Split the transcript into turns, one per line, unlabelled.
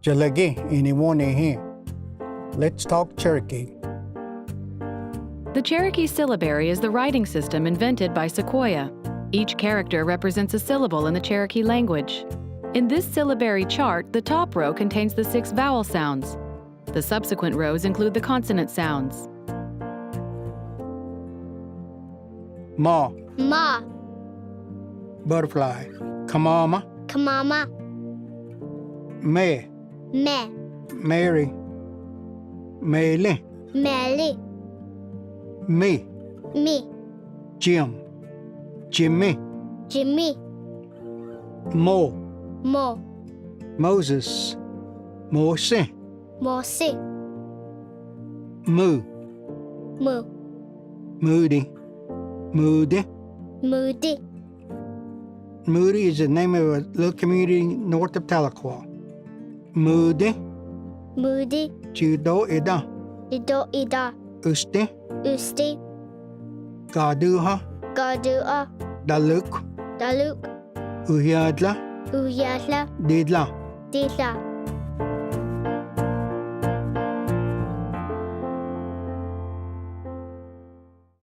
Jalagi iniwone he. Let's talk Cherokee.
The Cherokee syllabary is the writing system invented by Sequoyah. Each character represents a syllable in the Cherokee language. In this syllabary chart, the top row contains the 6 vowel sounds. The subsequent rows include the consonant sounds.
Ma,
Ma,
butterfly. Kamama,
Kamama,
me,
Me,
Mary. Mele,
Meli,
me,
Me,
Jim, Jimmy.
Jimmy,
Mo,
Mo,
Moses, Mose.
Mosi,
Moo,
Moo,
Moody, Moody.
Moody,
Moody is the name of a little community north of Tahlequah. Moody,
Moody,
Judo Ida,
Ido Ida,
Usti,
Usti,
Gaduha,
Gadua,
Daluk,
Daluk,
Uyadla,
Uyala,
Didla.
Dila,